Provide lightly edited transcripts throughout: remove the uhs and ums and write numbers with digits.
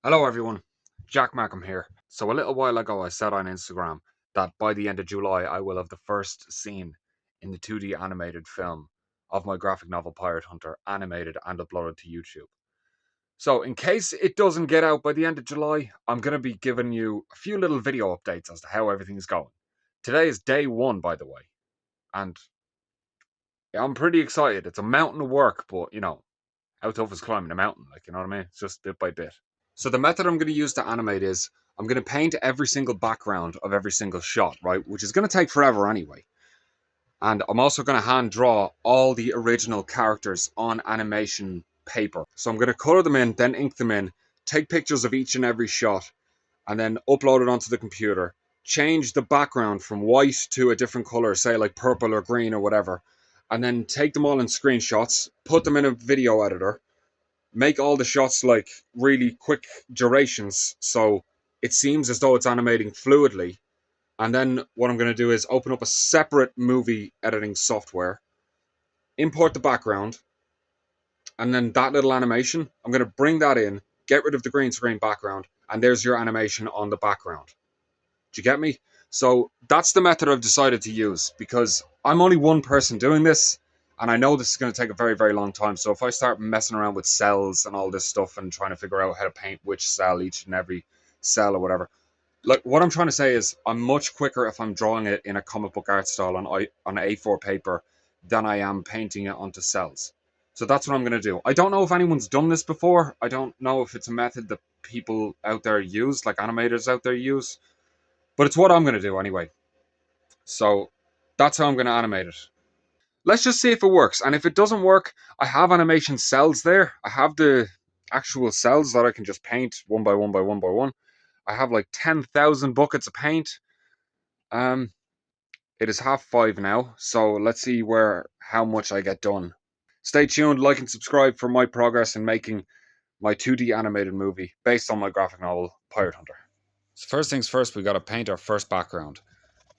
Hello everyone, Jack Markham here. So a little while ago I said on Instagram that by the end of July I will have the first scene in the 2D animated film of my graphic novel Pirate Hunter animated and uploaded to YouTube. So in case it doesn't get out by the end of July, I'm going to be giving you a few little video updates as to how everything's going. Today is day one, by the way, and I'm pretty excited. It's a mountain of work, but how tough is climbing a mountain? Like, you know what I mean? It's just bit by bit. So the method I'm going to use to animate is I'm going to paint every single background of every single shot, right? Which is going to take forever anyway. And I'm also going to hand draw all the original characters on animation paper. So I'm going to color them in, then ink them in, take pictures of each and every shot, and then upload it onto the computer. Change the background from white to a different color, say like purple or green or whatever. And then take them all in screenshots, put them in a video editor, make all the shots like really quick durations so it seems as though it's animating fluidly. And then what I'm going to do is open up a separate movie editing software, import the background, and then that little animation, I'm going to bring that in, get rid of the green screen background, and there's your animation on the background. Do you get me? So that's the method I've decided to use because I'm only one person doing this, and I know this is going to take a very, very long time. So if I start messing around with cells and all this stuff and trying to figure out how to paint which cell, each and every cell or whatever, like what I'm trying to say is I'm much quicker if I'm drawing it in a comic book art style on A4 paper than I am painting it onto cells. So that's what I'm going to do. I don't know if anyone's done this before. I don't know if it's a method that people out there use, like animators out there use. But it's what I'm going to do anyway. So that's how I'm going to animate it. Let's just see if it works. And if it doesn't work, I have animation cells there. I have the actual cells that I can just paint one by one by one by one. I have like 10,000 buckets of paint. Um, it is 5:30 now. So let's see how much I get done. Stay tuned, like and subscribe for my progress in making my 2D animated movie based on my graphic novel, Pirate Hunter. So first things first, we got to paint our first background.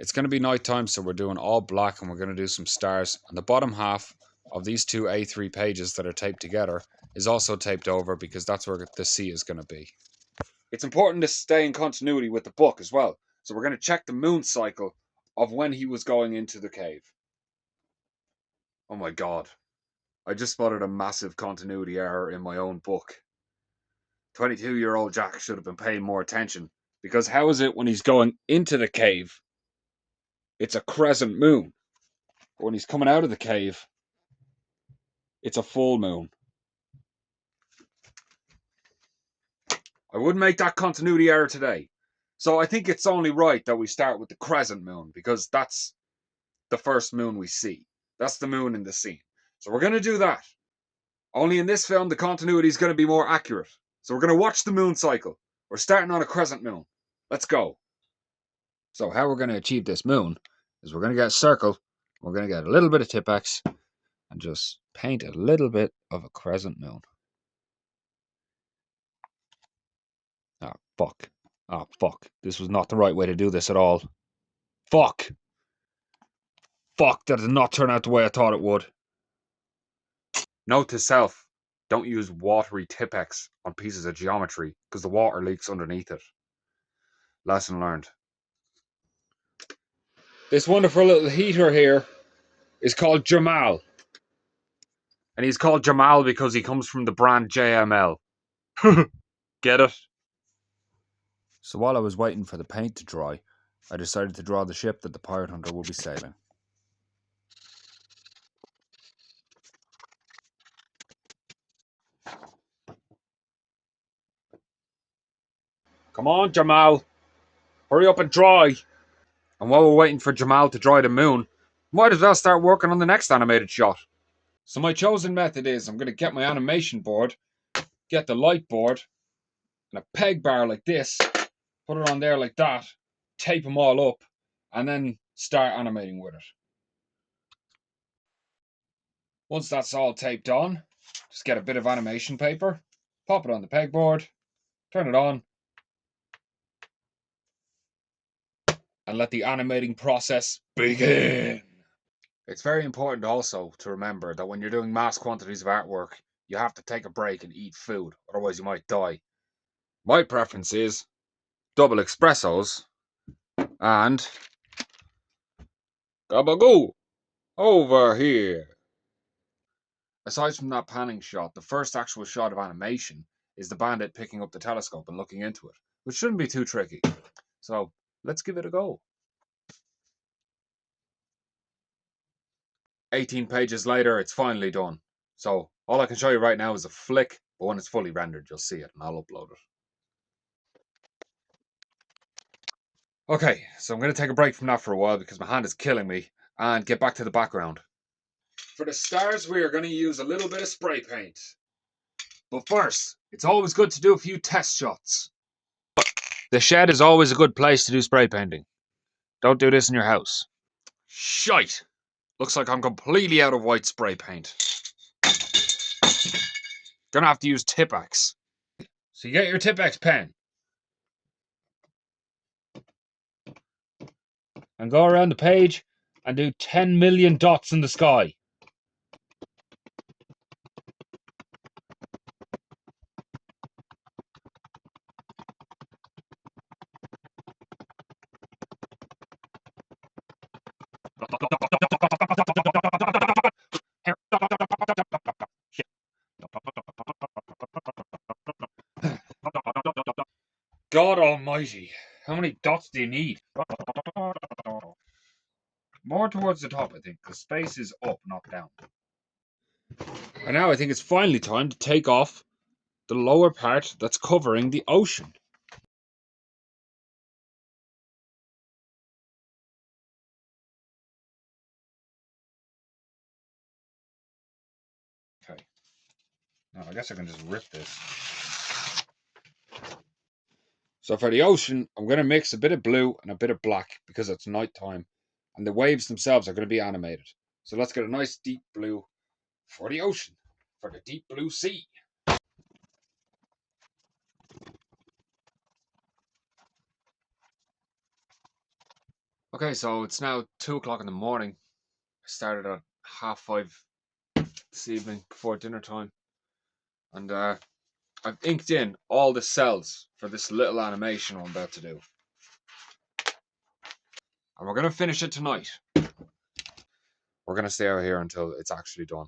It's going to be nighttime, so we're doing all black and we're going to do some stars. And the bottom half of these two A3 pages that are taped together is also taped over because that's where the sea is going to be. It's important to stay in continuity with the book as well. So we're going to check the moon cycle of when he was going into the cave. Oh my god. I just spotted a massive continuity error in my own book. 22-year-old Jack should have been paying more attention. Because how is it when he's going into the cave, it's a crescent moon? But when he's coming out of the cave, it's a full moon. I wouldn't make that continuity error today. So I think it's only right that we start with the crescent moon because that's the first moon we see. That's the moon in the scene. So we're going to do that. Only in this film, the continuity is going to be more accurate. So we're going to watch the moon cycle. We're starting on a crescent moon. Let's go. So how we're going to achieve this moon is we're going to get a circle. We're going to get a little bit of Tipp-Ex and just paint a little bit of a crescent moon. Ah, fuck. Ah, fuck. This was not the right way to do this at all. Fuck. Fuck, that did not turn out the way I thought it would. Note to self, don't use watery Tipp-Ex on pieces of geometry because the water leaks underneath it. Lesson learned. This wonderful little heater here is called Jamal. And he's called Jamal because he comes from the brand JML. Get it? So while I was waiting for the paint to dry, I decided to draw the ship that the Pirate Hunter will be sailing. Come on, Jamal. Hurry up and dry. And while we're waiting for Jamal to dry the moon, might as well start working on the next animated shot. So my chosen method is I'm going to get my animation board, get the light board, and a peg bar like this, put it on there like that, tape them all up, and then start animating with it. Once that's all taped on, just get a bit of animation paper, pop it on the pegboard, turn it on, and let the animating process begin. It's very important also to remember that when you're doing mass quantities of artwork, you have to take a break and eat food, otherwise you might die. My preference is double espressos and gabagoo over here. Aside from that panning shot, the first actual shot of animation is the bandit picking up the telescope and looking into it, which shouldn't be too tricky. So let's give it a go. 18 pages later, it's finally done. So all I can show you right now is a flick, but when it's fully rendered, you'll see it and I'll upload it. Okay, so I'm going to take a break from that for a while because my hand is killing me and get back to the background. For the stars, we are going to use a little bit of spray paint. But first, it's always good to do a few test shots. The shed is always a good place to do spray painting. Don't do this in your house. Shite! Looks like I'm completely out of white spray paint. Gonna have to use Tipp-Ex. So you get your Tipp-Ex pen and go around the page and do 10 million dots in the sky. God almighty, how many dots do you need? More towards the top, I think, because space is up, not down. And now I think it's finally time to take off the lower part that's covering the ocean. Okay. Now I guess I can just rip this. So for the ocean, I'm going to mix a bit of blue and a bit of black because it's nighttime and the waves themselves are going to be animated. So let's get a nice deep blue for the ocean, for the deep blue sea. Okay, so it's now 2 o'clock in the morning. I started at 5:30 this evening before dinner time. And I've inked in all the cells for this little animation I'm about to do. And we're going to finish it tonight. We're going to stay out here until it's actually done.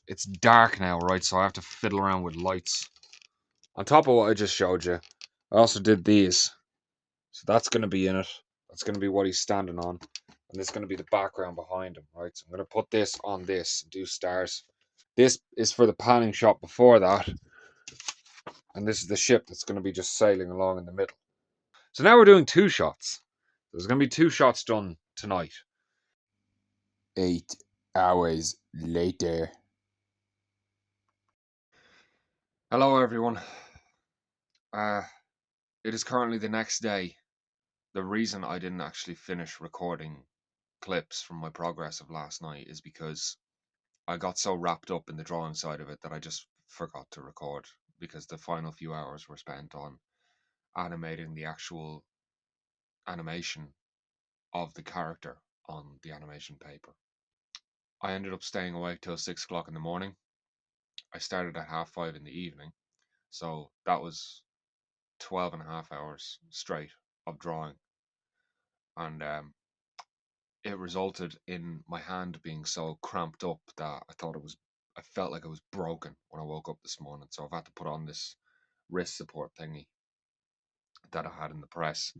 It's dark now, right? So I have to fiddle around with lights. On top of what I just showed you, I also did these. So that's going to be in it. That's going to be what he's standing on. And this is going to be the background behind him, right? So I'm going to put this on this and do stars. This is for the panning shot before that. And this is the ship that's going to be just sailing along in the middle. So now we're doing 2 shots. There's going to be 2 shots done tonight. 8 hours later. Hello, everyone. It is currently the next day. The reason I didn't actually finish recording clips from my progress of last night is because I got so wrapped up in the drawing side of it that I just forgot to record because the final few hours were spent on animating the actual animation of the character on the animation paper. I ended up staying awake till 6 o'clock in the morning. I started at 5:30 in the evening, so that was 12 and a half hours straight of drawing. And it resulted in my hand being so cramped up that I felt like it was broken when I woke up this morning. So I've had to put on this wrist support thingy that I had in the press.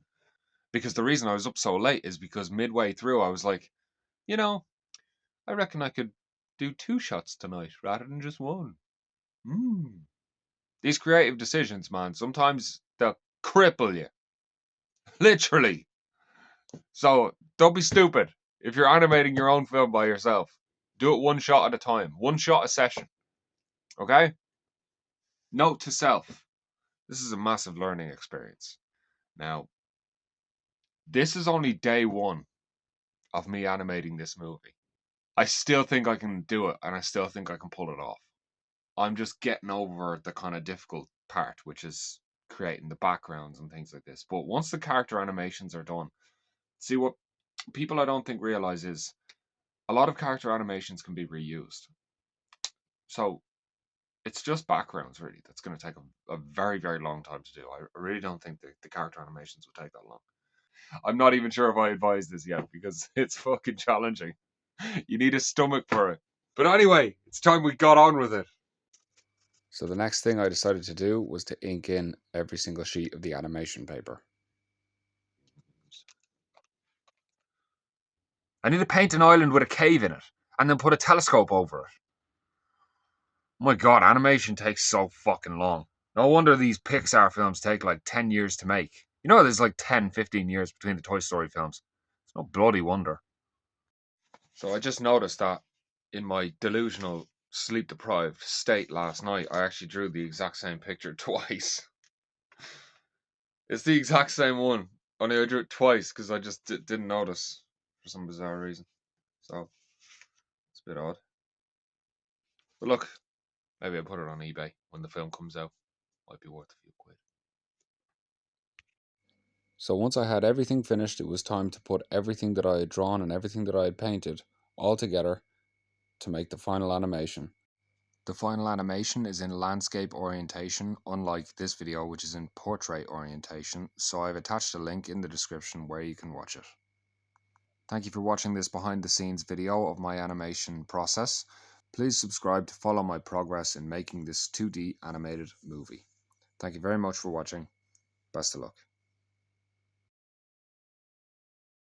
Because the reason I was up so late is because midway through I was like, you know, I reckon I could do 2 shots tonight rather than just one. These creative decisions, man, sometimes they'll cripple you. Literally. So don't be stupid. If you're animating your own film by yourself, do it 1 shot at a time, 1 shot a session. Okay? Note to self. This is a massive learning experience. Now, this is only day 1 of me animating this movie. I still think I can do it and I still think I can pull it off. I'm just getting over the kind of difficult part, which is creating the backgrounds and things like this. But once the character animations are done, see what people I don't think realize is a lot of character animations can be reused. So it's just backgrounds really that's going to take a very, very long time to do. I really don't think the character animations would take that long. I'm not even sure if I advise this yet because it's fucking challenging. You need a stomach for it. But anyway, it's time we got on with it. So the next thing I decided to do was to ink in every single sheet of the animation paper. I need to paint an island with a cave in it and then put a telescope over it. Oh my god, animation takes so fucking long. No wonder these Pixar films take like 10 years to make. You know, there's like 10, 15 years between the Toy Story films. It's no bloody wonder. So I just noticed that in my delusional, sleep deprived state last night, I actually drew the exact same picture twice. It's the exact same one, only I drew it twice because I just didn't notice for some bizarre reason. So it's a bit odd. But look, maybe I'll put it on eBay when the film comes out. Might be worth a few quid. So once I had everything finished, it was time to put everything that I had drawn and everything that I had painted all together to make the final animation. The final animation is in landscape orientation, unlike this video which is in portrait orientation, so I've attached a link in the description where you can watch it. Thank you for watching this behind the scenes video of my animation process. Please subscribe to follow my progress in making this 2D animated movie. Thank you very much for watching. Best of luck.